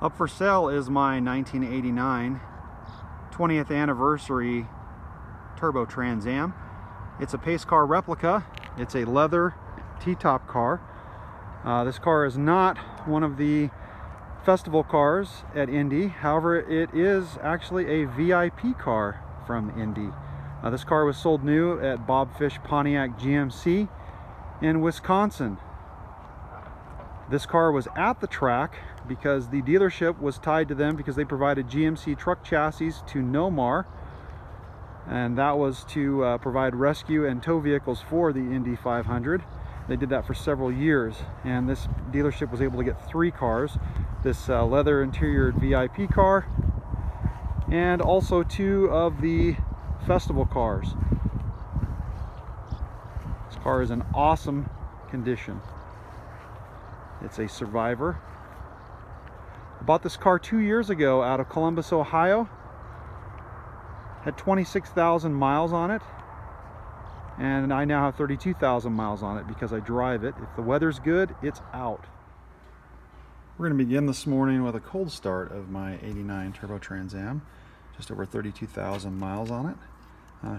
Up for sale is my 1989 20th anniversary turbo Trans Am. It's a pace car replica. It's a leather T-top car. This car is not one of the festival cars at Indy. However, it is actually a VIP car from Indy. This car was sold new at Bob Fish Pontiac GMC in Wisconsin. This car was at the track because the dealership was tied to them because they provided GMC truck chassis to Nomar, and that was to provide rescue and tow vehicles for the Indy 500. They did that for several years, and this dealership was able to get 3 cars, this leather interior VIP car and also 2 of the festival cars. This car is in awesome condition. It's a Survivor. I bought this car 2 years ago out of Columbus, Ohio. Had 26,000 miles on it, and I now have 32,000 miles on it because I drive it. If the weather's good, it's out. We're going to begin this morning with a cold start of my 89 Turbo Trans Am. Just over 32,000 miles on it.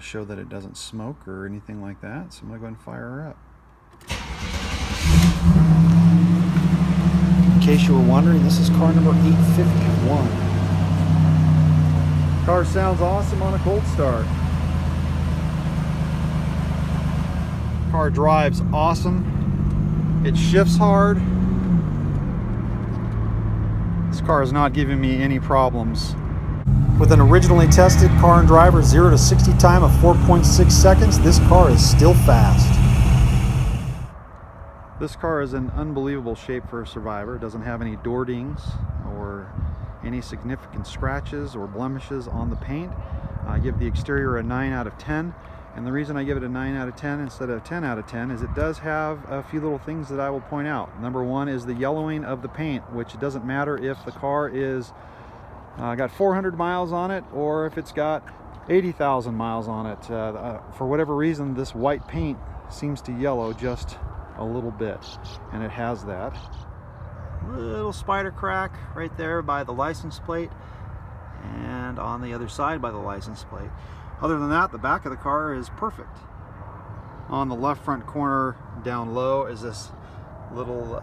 Show that it doesn't smoke or anything like that, so I'm going to go ahead and fire her up. In case you were wondering, this is car number 851. Car sounds awesome on a cold start. Car drives awesome. It shifts hard. This car is not giving me any problems. With an originally tested car and driver 0 to 60 time of 4.6 seconds, this car is still fast. This car is in unbelievable shape for a Survivor. It doesn't have any door dings or any significant scratches or blemishes on the paint. I give the exterior a 9 out of 10. And the reason I give it a 9 out of 10 instead of 10 out of 10 is it does have a few little things that I will point out. Number one is the yellowing of the paint, which doesn't matter if the car is got 400 miles on it or if it's got 80,000 miles on it. For whatever reason, this white paint seems to yellow just a little bit, and it has that. Little spider crack right there by the license plate and on the other side by the license plate. Other than that, the back of the car is perfect. On the left front corner down low is this little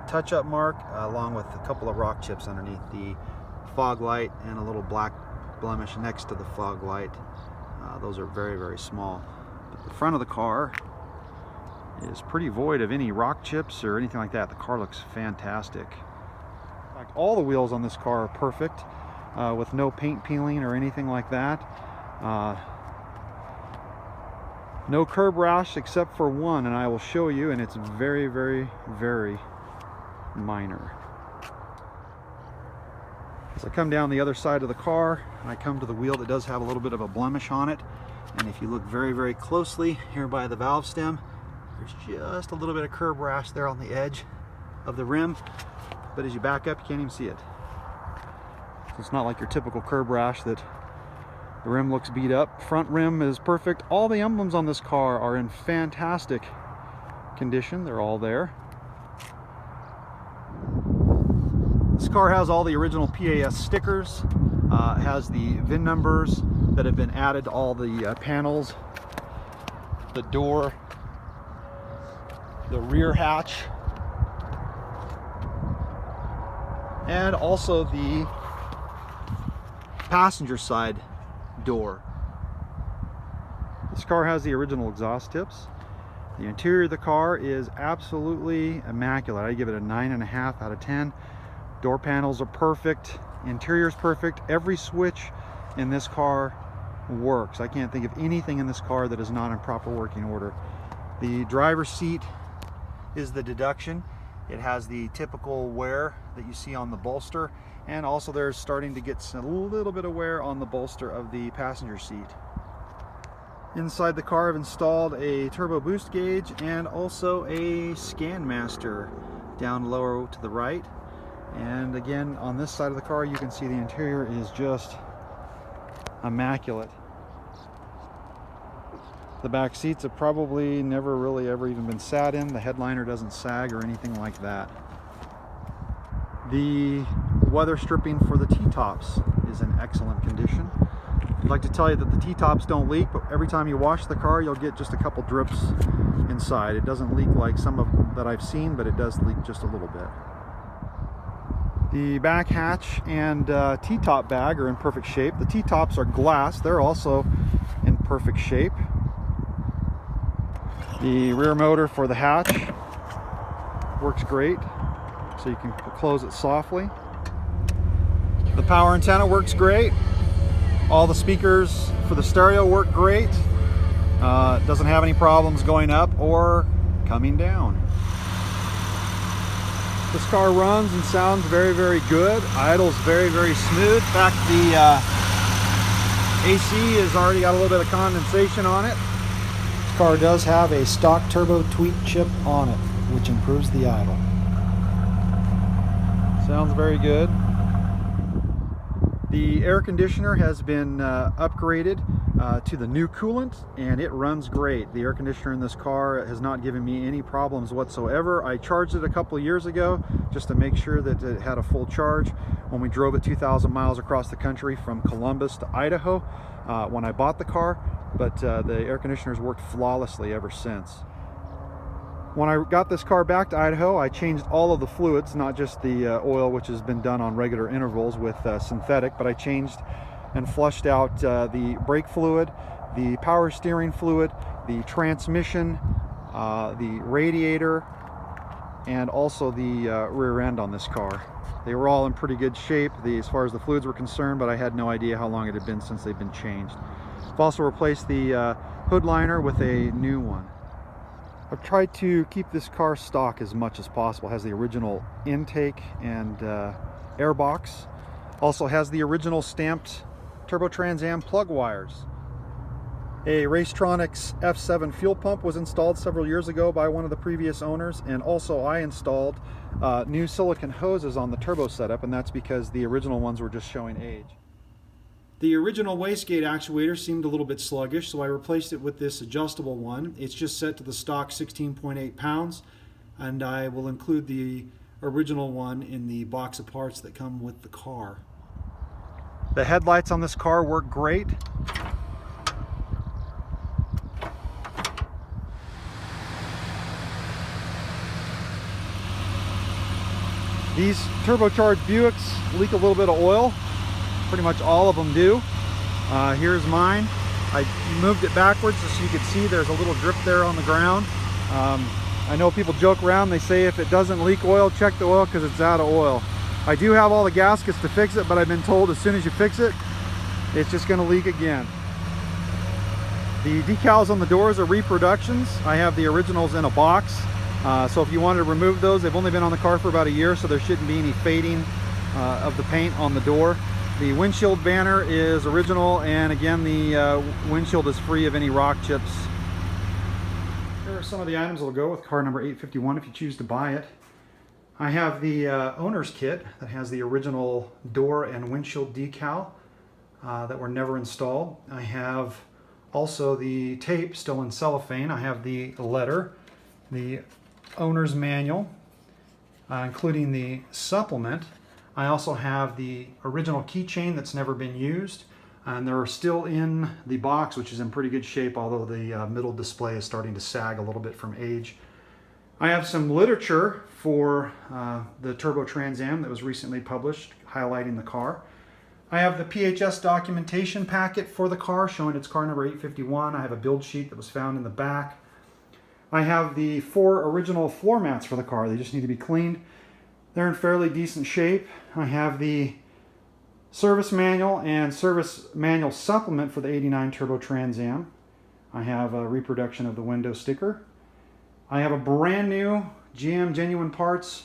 touch-up mark along with a couple of rock chips underneath the fog light and a little black blemish next to the fog light. Those are very, very small. But the front of the car is pretty void of any rock chips or anything like that. The car looks fantastic. In fact, all the wheels on this car are perfect with no paint peeling or anything like that. No curb rash except for one, and I will show you, and it's very, very, very minor. As I come down the other side of the car, I come to the wheel that does have a little bit of a blemish on it, and if you look very, very closely here by the valve stem, there's just a little bit of curb rash there on the edge of the rim, but as you back up, you can't even see it. So it's not like your typical curb rash that the rim looks beat up. Front rim is perfect. All the emblems on this car are in fantastic condition. They're all there. This car has all the original PAS stickers. It has the VIN numbers that have been added to all the panels, the door, the rear hatch, and also the passenger side door. This car has the original exhaust tips. The interior of the car is absolutely immaculate. I give it a 9.5 out of 10. Door panels are perfect. Interior is perfect. Every switch in this car works. I can't think of anything in this car that is not in proper working order. The driver's seat is the deduction. It has the typical wear that you see on the bolster, and also there's starting to get a little bit of wear on the bolster of the passenger seat. Inside the car I've installed a turbo boost gauge and also a scan master down lower to the right. And again, on this side of the car you can see the interior is just immaculate. The back seats have probably never really ever even been sat in. The headliner doesn't sag or anything like that. The weather stripping for the T-tops is in excellent condition. I'd like to tell you that the T-tops don't leak, but every time you wash the car, you'll get just a couple drips inside. It doesn't leak like some of them that I've seen, but it does leak just a little bit. The back hatch and T-top bag are in perfect shape. The T-tops are glass. They're also in perfect shape. The rear motor for the hatch works great, so you can close it softly. The power antenna works great. All the speakers for the stereo work great. It doesn't have any problems going up or coming down. This car runs and sounds very, very good. Idles very, very smooth. In fact, the AC has already got a little bit of condensation on it. This car does have a stock turbo tweak chip on it, which improves the idle. Sounds very good. The air conditioner has been upgraded to the new coolant, and it runs great. The air conditioner in this car has not given me any problems whatsoever. I charged it a couple of years ago just to make sure that it had a full charge when we drove it 2,000 miles across the country from Columbus to Idaho when I bought the car, but the air conditioner's worked flawlessly ever since. When I got this car back to Idaho, I changed all of the fluids, not just the oil, which has been done on regular intervals with synthetic, but I changed and flushed out the brake fluid, the power steering fluid, the transmission, the radiator, and also the rear end on this car. They were all in pretty good shape as far as the fluids were concerned, but I had no idea how long it had been since they've been changed. I've also replaced the hood liner with a new one. I've tried to keep this car stock as much as possible. It has the original intake and air box. Also has the original stamped Turbo Trans Am plug wires. A Racetronics F7 fuel pump was installed several years ago by one of the previous owners, and also I installed new silicone hoses on the turbo setup, and that's because the original ones were just showing age. The original wastegate actuator seemed a little bit sluggish, so I replaced it with this adjustable one. It's just set to the stock 16.8 pounds, and I will include the original one in the box of parts that come with the car. The headlights on this car work great. These turbocharged Buicks leak a little bit of oil. Pretty much all of them do. Here's mine. I moved it backwards so you can see there's a little drip there on the ground. I know people joke around, they say if it doesn't leak oil, check the oil because it's out of oil. I do have all the gaskets to fix it, but I've been told as soon as you fix it, it's just going to leak again. The decals on the doors are reproductions. I have the originals in a box, so if you wanted to remove those, they've only been on the car for about a year, so there shouldn't be any fading of the paint on the door. The windshield banner is original, and again, the windshield is free of any rock chips. Here are some of the items that will go with car number 851 if you choose to buy it. I have the owner's kit that has the original door and windshield decal that were never installed. I have also the tape still in cellophane. I have the letter, the owner's manual, including the supplement. I also have the original keychain that's never been used, and they're still in the box, which is in pretty good shape, although the middle display is starting to sag a little bit from age. I have some literature for the Turbo Trans Am that was recently published highlighting the car. I have the PHS documentation packet for the car showing it's car number 851. I have a build sheet that was found in the back. I have the 4 original floor mats for the car. They just need to be cleaned. They're in fairly decent shape. I have the service manual and service manual supplement for the 89 Turbo Trans Am. I have a reproduction of the window sticker. I have a brand new GM Genuine Parts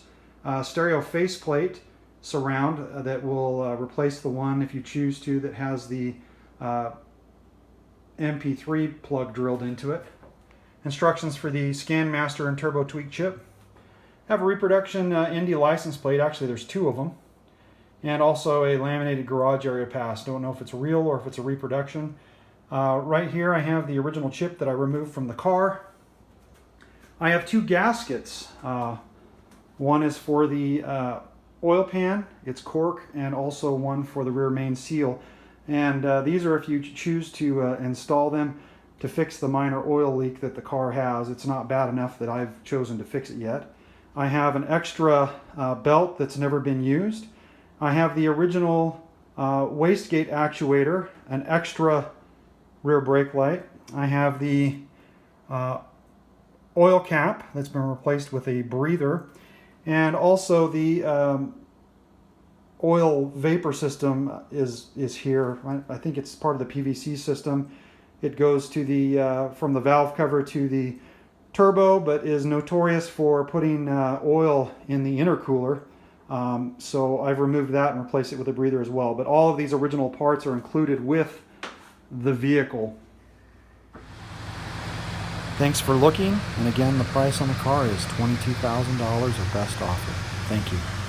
stereo faceplate surround that will replace the one, if you choose to, that has the MP3 plug drilled into it. Instructions for the Scan Master and Turbo Tweak chip. I have a reproduction Indy license plate. Actually, there's 2 of them. And also a laminated garage area pass. Don't know if it's real or if it's a reproduction. Right here I have the original chip that I removed from the car. I have 2 gaskets. One is for the oil pan, its cork, and also one for the rear main seal. And these are if you choose to install them to fix the minor oil leak that the car has. It's not bad enough that I've chosen to fix it yet. I have an extra belt that's never been used. I have the original wastegate actuator, an extra rear brake light. I have the oil cap that's been replaced with a breather, and also the oil vapor system is here. I think it's part of the PVC system. It goes to the from the valve cover to the turbo, but is notorious for putting oil in the intercooler. So I've removed that and replaced it with a breather as well. But all of these original parts are included with the vehicle. Thanks for looking, and again, the price on the car is $22,000 or best offer. Thank you.